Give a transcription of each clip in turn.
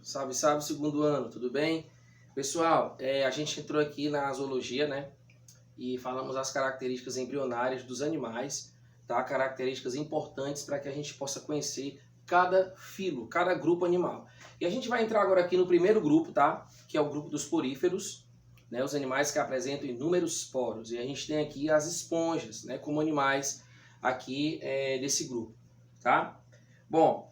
Salve, salve, segundo ano, tudo bem? Pessoal, a gente entrou aqui na zoologia, né? E falamos as características embrionárias dos animais, tá? Características importantes para que a gente possa conhecer cada filo, cada grupo animal. E a gente vai entrar agora aqui no primeiro grupo, tá? Que é o grupo dos poríferos, né? Os animais que apresentam inúmeros poros. E a gente tem aqui as esponjas, né? Como animais aqui desse grupo, tá? Bom,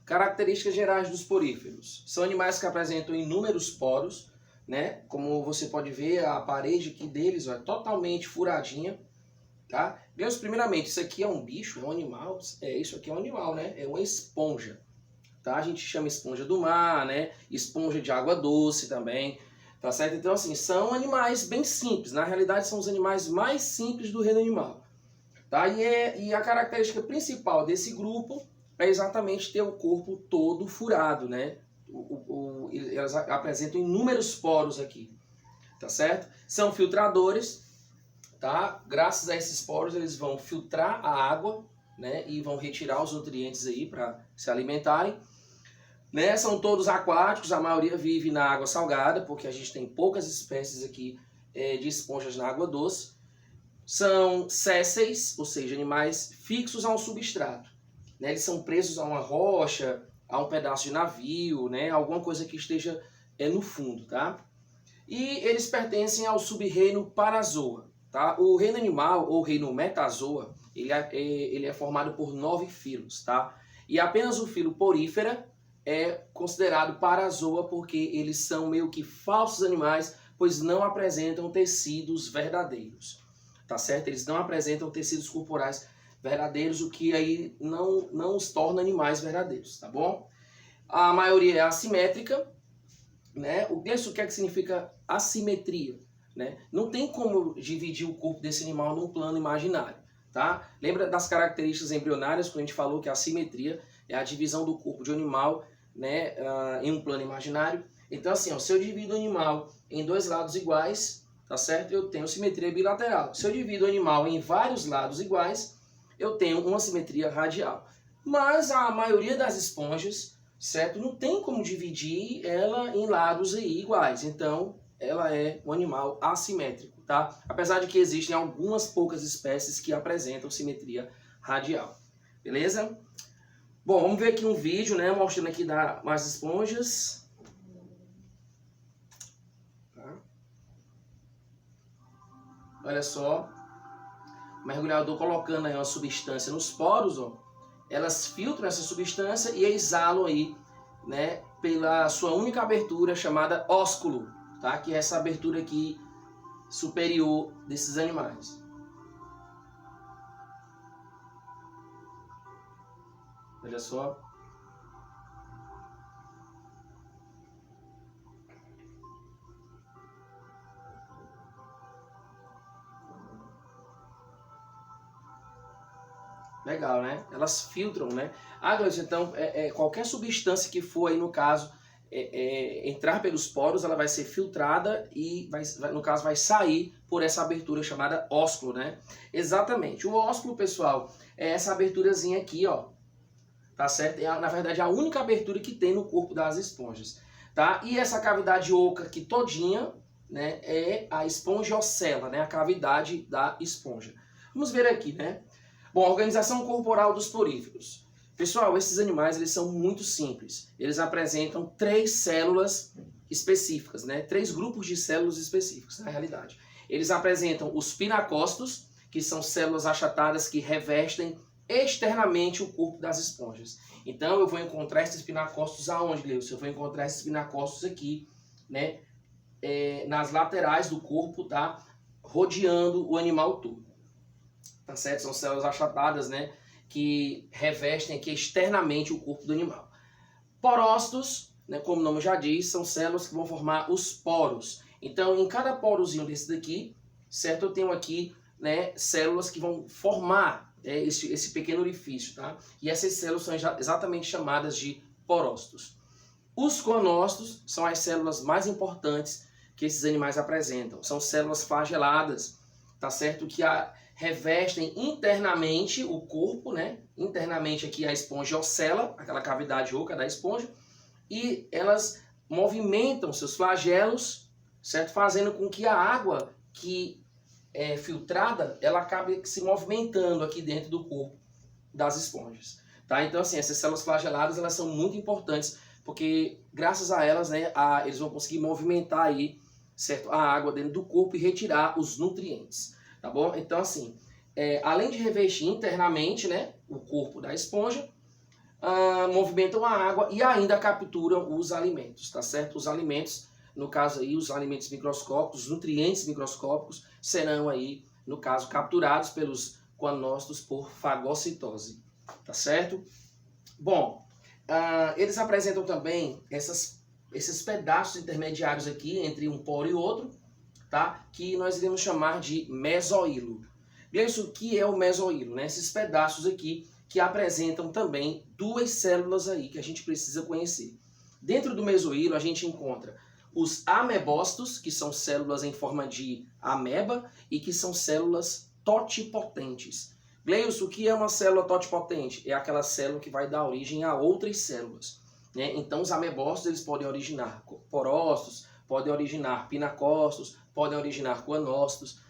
características gerais dos poríferos. São animais que apresentam inúmeros poros, né? Como você pode ver, a parede aqui deles é totalmente furadinha, tá? Vemos primeiramente, isso aqui é um bicho, é um animal? Isso aqui é um animal, né? É uma esponja, tá? A gente chama esponja do mar, né? Esponja de água doce também, tá certo? Então, assim, são animais bem simples. Na realidade, são os animais mais simples do reino animal, tá? E a característica principal desse grupo é exatamente ter o corpo todo furado, né? Elas apresentam inúmeros poros aqui, tá certo? São filtradores, tá? Graças a esses poros eles vão filtrar a água, né? E vão retirar os nutrientes aí para se alimentarem, né? São todos aquáticos, a maioria vive na água salgada, porque a gente tem poucas espécies aqui de esponjas na água doce. São sésseis, ou seja, animais fixos a um substrato. Né? Eles são presos a uma rocha, a um pedaço de navio, né? Alguma coisa que esteja no fundo, tá? E eles pertencem ao sub-reino Parazoa, tá? O reino animal, ou reino Metazoa, ele é formado por 9 filos, tá? E apenas o filo Porífera é considerado Parazoa porque eles são meio que falsos animais, pois não apresentam tecidos verdadeiros, tá certo? Eles não apresentam tecidos corporais verdadeiros, o que aí não os torna animais verdadeiros, tá bom? A maioria é assimétrica, né? Isso que significa assimetria, né? Não tem como dividir o corpo desse animal num plano imaginário, tá? Lembra das características embrionárias, quando a gente falou que a assimetria é a divisão do corpo de um animal, né, em um plano imaginário. Então, assim, ó, se eu divido o animal em dois lados iguais, tá certo? Eu tenho simetria bilateral. Se eu divido o animal em vários lados iguais, eu tenho uma simetria radial. Mas a maioria das esponjas, certo? Não tem como dividir ela em lados aí iguais. Então, ela é um animal assimétrico, tá? Apesar de que existem algumas poucas espécies que apresentam simetria radial. Beleza? Bom, vamos ver aqui um vídeo, né? Mostrando aqui as esponjas. Tá? Olha só. O mergulhador colocando aí uma substância nos poros, ó, elas filtram essa substância e exalam aí, né, pela sua única abertura chamada ósculo, tá? Que é essa abertura aqui superior desses animais. Olha só. Legal, né? Elas filtram, né? Ah, Gleison, então, qualquer substância que for aí, no caso, entrar pelos poros, ela vai ser filtrada e, no caso, vai sair por essa abertura chamada ósculo, né? Exatamente. O ósculo, pessoal, é essa aberturazinha aqui, ó. Tá certo? É, na verdade, a única abertura que tem no corpo das esponjas, tá? E essa cavidade oca aqui todinha, né, é a espongiocela, né? A cavidade da esponja. Vamos ver aqui, né? Bom, a organização corporal dos poríferos. Pessoal, esses animais eles são muito simples. Eles apresentam 3 células específicas, né? 3 grupos de células específicas, na realidade. Eles apresentam os pinacócitos, que são células achatadas que revestem externamente o corpo das esponjas. Então, eu vou encontrar esses pinacócitos aonde, Leucio? Eu vou encontrar esses pinacócitos aqui, né? Nas laterais do corpo, tá? Rodeando o animal todo. Tá certo? São células achatadas, né, que revestem aqui externamente o corpo do animal. Porócitos, né, como o nome já diz, são células que vão formar os poros. Então, em cada porozinho desse daqui, certo, eu tenho aqui, né, células que vão formar esse pequeno orifício, tá? E essas células são exatamente chamadas de porócitos. Os conócitos são as células mais importantes que esses animais apresentam. São células flageladas, tá certo? Que revestem internamente o corpo, né? Internamente aqui a espongiocela, aquela cavidade oca da esponja, e elas movimentam seus flagelos, certo? Fazendo com que a água que é filtrada, ela acabe se movimentando aqui dentro do corpo das esponjas. Tá? Então, assim, essas células flageladas, elas são muito importantes, porque graças a elas, né, eles vão conseguir movimentar aí, certo? A água dentro do corpo e retirar os nutrientes, tá bom? Então, assim, além de revestir internamente, né, o corpo da esponja, movimentam a água e ainda capturam os alimentos, tá certo? Os alimentos, no caso aí, os alimentos microscópicos, os nutrientes microscópicos, serão aí, no caso, capturados pelos coanócitos por fagocitose, tá certo? Bom, eles apresentam também esses pedaços intermediários aqui entre um poro e outro, tá? Que nós iremos chamar de mesoílo. Gleison, o que é o mesoílo, né? Esses pedaços aqui que apresentam também duas células aí que a gente precisa conhecer. Dentro do mesoílo a gente encontra os amebócitos, que são células em forma de ameba e que são células totipotentes. Gleison, o que é uma célula totipotente? É aquela célula que vai dar origem a outras células, né? Então os amebócitos eles podem originar porócitos, podem originar pinacócitos, podem originar coanócitos,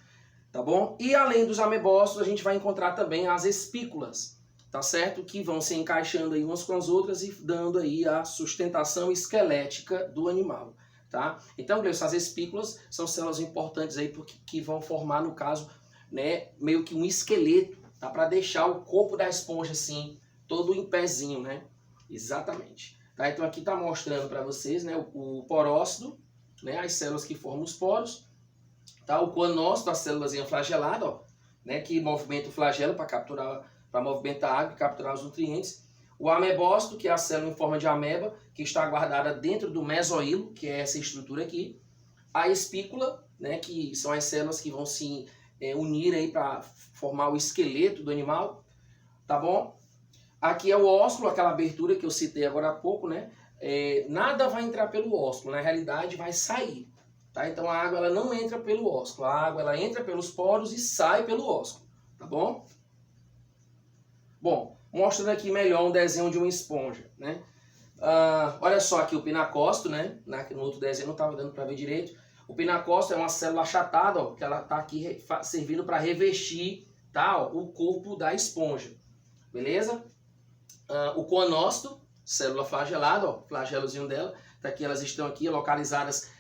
tá bom? E além dos amebócitos a gente vai encontrar também as espículas, tá certo? Que vão se encaixando aí umas com as outras e dando aí a sustentação esquelética do animal, tá? Então, Gleison, as espículas são células importantes aí porque que vão formar, no caso, né, meio que um esqueleto, tá? Para deixar o corpo da esponja assim, todo em pezinho, né? Exatamente. Tá? Então aqui tá mostrando para vocês, né, o porócito, né, as células que formam os poros, tá? O coanócito, a célulazinha flagelada, ó, né, que movimenta o flagelo para movimentar a água e capturar os nutrientes. O amebócito, que é a célula em forma de ameba, que está guardada dentro do mesoílo, que é essa estrutura aqui. A espícula, né, que são as células que vão se unir aí para formar o esqueleto do animal, tá bom? Aqui é o ósculo, aquela abertura que eu citei agora há pouco, né? Nada vai entrar pelo ósculo, na realidade vai sair, tá? Então a água ela não entra pelo ósculo, a água ela entra pelos poros e sai pelo ósculo, tá bom? Bom, mostrando aqui melhor um desenho de uma esponja, né? Olha só aqui o pinacócito, né? No outro desenho não estava dando para ver direito. O pinacócito é uma célula achatada, ó, que ela está aqui servindo para revestir, tá, ó, o corpo da esponja, beleza? O coanócito, célula flagelada, ó, flagelozinho dela, tá aqui, elas estão aqui localizadas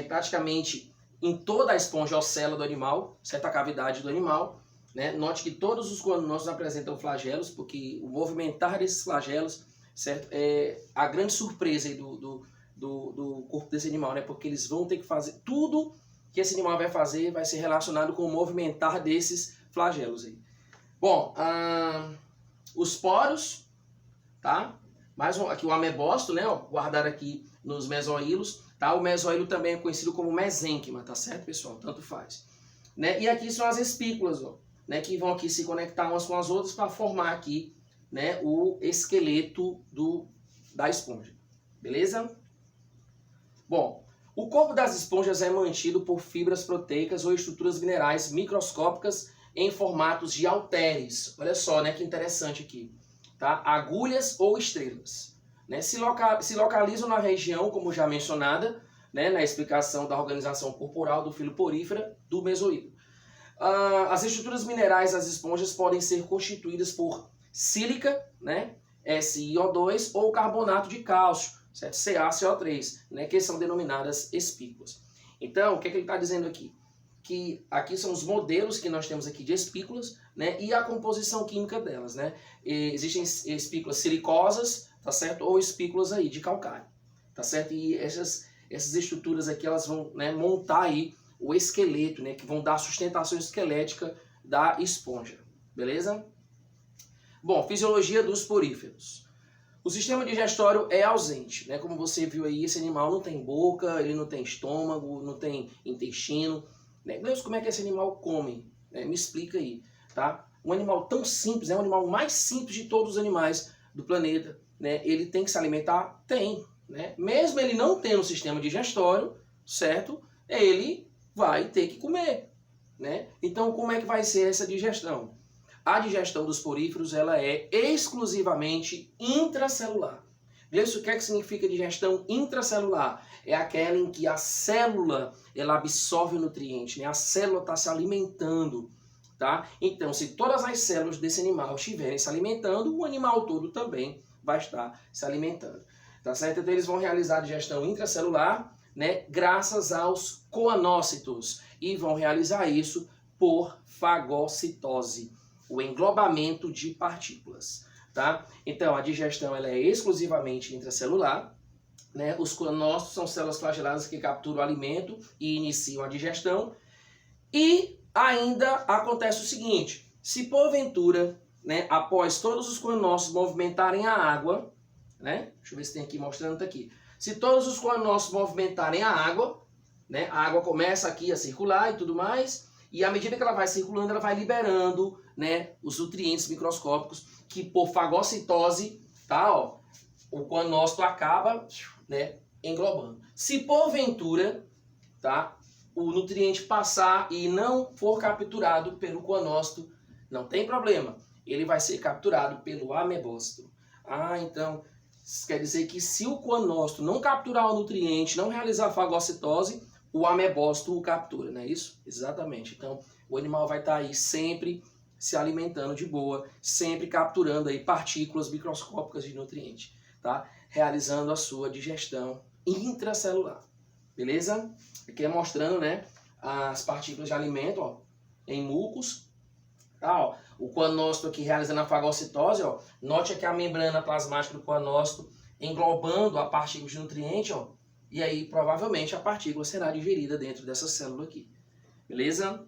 praticamente em toda a esponja ocela do animal, certa cavidade do animal, né? Note que todos os coanócitos apresentam flagelos, porque o movimentar desses flagelos, certo, é a grande surpresa aí do corpo desse animal, né? Porque eles vão ter que fazer tudo que esse animal vai fazer vai ser relacionado com o movimentar desses flagelos aí. Bom, os poros, tá? Mais aqui o amebócito, né? Ó, guardado aqui nos mesoílos, tá? O mesoílo também é conhecido como mesênquima, tá certo, pessoal? Tanto faz, né? E aqui são as espículas, ó, né? Que vão aqui se conectar umas com as outras para formar aqui, né? O esqueleto da esponja, beleza? Bom, o corpo das esponjas é mantido por fibras proteicas ou estruturas minerais microscópicas em formatos de halteres. Olha só, né, que interessante aqui. Tá? Agulhas ou estrelas. Né? Se localizam na região, como já mencionada, né, na explicação da organização corporal do filo porífera do mesoílo. As estruturas minerais das esponjas podem ser constituídas por sílica, né, SiO2, ou carbonato de cálcio, certo? CaCO3, né, que são denominadas espículas. Então, o que ele está dizendo aqui? Que aqui são os modelos que nós temos aqui de espículas, né, e a composição química delas, né? Existem espículas silicosas, tá certo? Ou espículas aí de calcário, tá certo? E essas estruturas aqui, elas vão, né, montar aí o esqueleto, né, que vão dar a sustentação esquelética da esponja, beleza? Bom, fisiologia dos poríferos. O sistema digestório é ausente, né? Como você viu aí, esse animal não tem boca, ele não tem estômago, não tem intestino. Né? Deus, como é que esse animal come? Me explica aí, tá? Um animal tão simples, é o animal mais simples de todos os animais do planeta, né? Ele tem que se alimentar? Tem, né? Mesmo ele não tendo um sistema digestório, certo? Ele vai ter que comer, né? Então, como é que vai ser essa digestão? A digestão dos poríferos ela é exclusivamente intracelular. Gleison, o que é que significa digestão intracelular? É aquela em que a célula ela absorve o nutriente, né? A célula está se alimentando, tá? Então, se todas as células desse animal estiverem se alimentando, o animal todo também vai estar se alimentando, tá certo? Então, eles vão realizar a digestão intracelular, né? Graças aos coanócitos e vão realizar isso por fagocitose, o englobamento de partículas, tá? Então, a digestão ela é exclusivamente intracelular, né? Os coanócitos são células flageladas que capturam o alimento e iniciam a digestão. E ainda acontece o seguinte, se porventura, né, após todos os coanócitos movimentarem a água, né? Deixa eu ver se tem aqui mostrando, tá aqui. Se todos os coanócitos movimentarem a água, né, a água começa aqui a circular e tudo mais, e à medida que ela vai circulando, ela vai liberando, né, os nutrientes microscópicos que por fagocitose, tá, ó, o coanócito acaba, né, englobando. Se porventura, tá, o nutriente passar e não for capturado pelo coanócito, não tem problema. Ele vai ser capturado pelo amebócito. Ah, então, isso quer dizer que se o coanócito não capturar o nutriente, não realizar a fagocitose, o amebócito o captura, não é isso? Exatamente. Então, o animal vai estar aí sempre se alimentando de boa, sempre capturando aí partículas microscópicas de nutriente, tá? Realizando a sua digestão intracelular. Beleza? Aqui é mostrando, né, as partículas de alimento, ó, em mucos. Tá, ó, o coanócito aqui realizando a fagocitose, ó. Note aqui a membrana plasmática do coanócito englobando a partícula de nutriente, ó. E aí, provavelmente, a partícula será digerida dentro dessa célula aqui. Beleza?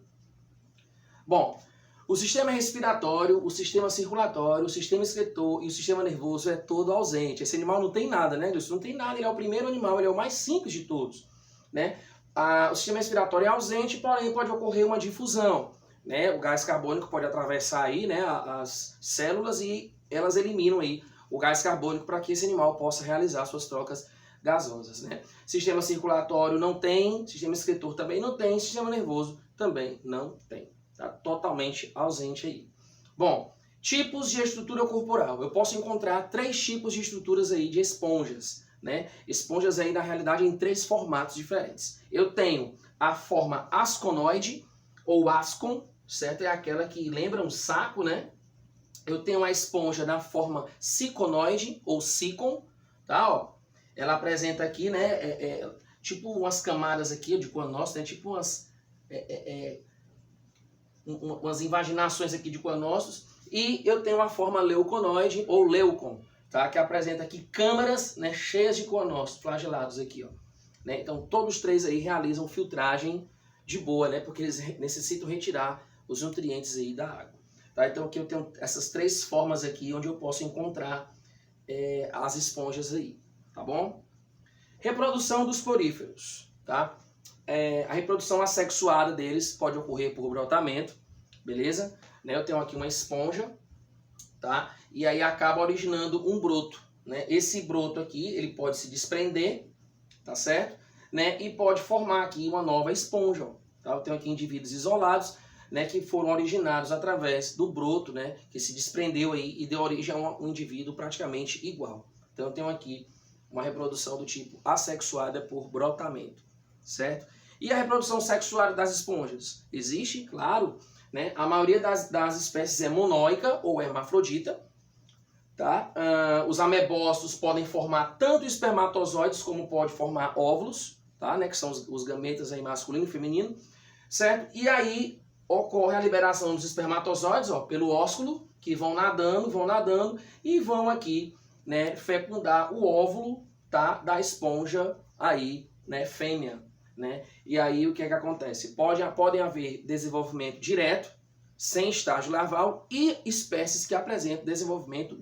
Bom, o sistema respiratório, o sistema circulatório, o sistema excretor e o sistema nervoso é todo ausente. Esse animal não tem nada, né? Isso não tem nada, ele é o primeiro animal, ele é o mais simples de todos, né? O sistema respiratório é ausente, porém pode ocorrer uma difusão, né? O gás carbônico pode atravessar aí, né, as células e elas eliminam aí o gás carbônico para que esse animal possa realizar suas trocas gasosas, né? Sistema circulatório não tem, sistema excretor também não tem, sistema nervoso também não tem. Tá totalmente ausente aí. Bom, tipos de estrutura corporal. Eu posso encontrar 3 tipos de estruturas aí de esponjas, né? Esponjas aí na realidade em 3 formatos diferentes. Eu tenho a forma asconoide ou ascon, certo? É aquela que lembra um saco, né? Eu tenho a esponja na forma ciconoide ou sicon, tá? Ó, ela apresenta aqui, né? Tipo umas camadas aqui de coanócito, né? Tipo umas invaginações aqui de coanócitos. E eu tenho a forma leuconoide ou leucon, tá? Que apresenta aqui câmaras, né, cheias de coanócitos flagelados aqui, ó. Né? Então todos os 3 aí realizam filtragem de boa, né? Porque eles necessitam retirar os nutrientes aí da água. Tá? Então aqui eu tenho essas 3 formas aqui onde eu posso encontrar as esponjas aí, tá bom? Reprodução dos poríferos, tá? A reprodução assexuada deles pode ocorrer por brotamento, beleza? Né? Eu tenho aqui uma esponja, tá? E aí acaba originando um broto, né? Esse broto aqui, ele pode se desprender, tá certo? Né? E pode formar aqui uma nova esponja, ó, tá? Eu tenho aqui indivíduos isolados, né, que foram originados através do broto, né, que se desprendeu aí e deu origem a um indivíduo praticamente igual. Então eu tenho aqui uma reprodução do tipo assexuada por brotamento, certo? E a reprodução sexuada das esponjas? Existe, claro, né? A maioria das espécies é monóica ou hermafrodita, tá? Os amebócitos podem formar tanto espermatozoides como pode formar óvulos, tá? Né? Que são os gametas aí masculino e feminino, certo? E aí ocorre a liberação dos espermatozoides, ó, pelo ósculo, que vão nadando e vão aqui, né, fecundar o óvulo, tá, da esponja aí, né, fêmea, né? E aí o que é que acontece? Podem haver desenvolvimento direto, sem estágio larval, e espécies que apresentam desenvolvimento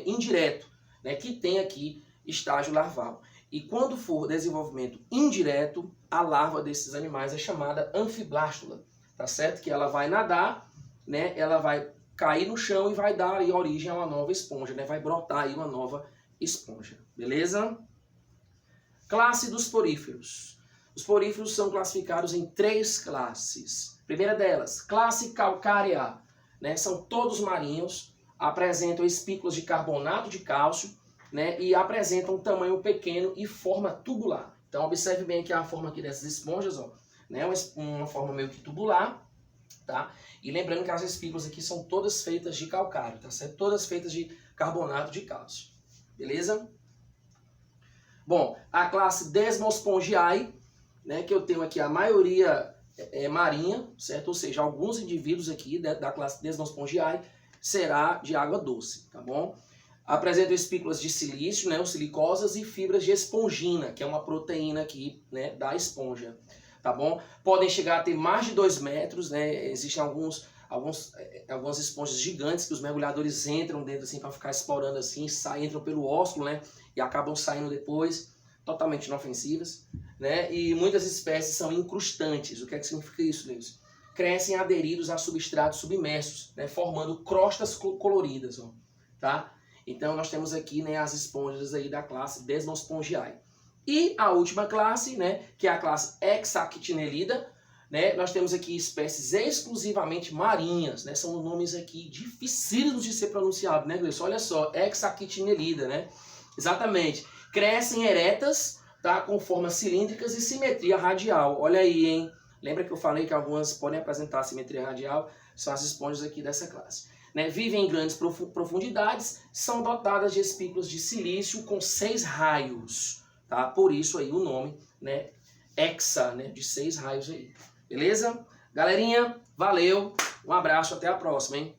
indireto, né, que tem aqui estágio larval. E quando for desenvolvimento indireto, a larva desses animais é chamada anfiblástula, tá certo? Que ela vai nadar, né? Ela vai cair no chão e vai dar aí origem a uma nova esponja, né? Vai brotar aí uma nova esponja, beleza? Classe dos poríferos. Os poríferos são classificados em 3 classes. Primeira delas, classe calcárea, né? São todos marinhos, apresentam espículas de carbonato de cálcio né, e apresentam um tamanho pequeno e forma tubular. Então observe bem aqui a forma aqui dessas esponjas, ó, né, uma forma meio que tubular, tá? E lembrando que as espículas aqui são todas feitas de calcário, tá certo? Todas feitas de carbonato de cálcio, beleza? Bom, a classe Desmospongiae, né, que eu tenho aqui a maioria marinha, certo? Ou seja, alguns indivíduos aqui da classe Desmospongiae será de água doce, tá bom? Apresentam espículas de silício, né, silicosas e fibras de espongina, que é uma proteína aqui, né, da esponja, tá bom? Podem chegar a ter mais de 2 metros, né? Existem algumas esponjas gigantes que os mergulhadores entram dentro assim para ficar explorando assim, entram pelo ósculo, né? E acabam saindo depois, totalmente inofensivas, né? E muitas espécies são incrustantes. O que é que significa isso, Lewis? Crescem aderidos a substratos submersos, né? Formando crostas coloridas, ó, tá? Então nós temos aqui, né, as esponjas aí da classe Desmospongiae. E a última classe, né, que é a classe Hexactinellida, né, nós temos aqui espécies exclusivamente marinhas, né, são nomes aqui dificílimos de ser pronunciados, né, Gleison? Olha só, Hexactinellida, né, exatamente, crescem eretas, tá, com formas cilíndricas e simetria radial, olha aí, hein, lembra que eu falei que algumas podem apresentar simetria radial, são as esponjas aqui dessa classe. Né, vivem em grandes profundidades, são dotadas de espículas de silício com 6 raios, tá? Por isso aí o nome, né, hexa, né, de 6 raios aí. Beleza? Galerinha, valeu, um abraço, até a próxima, hein?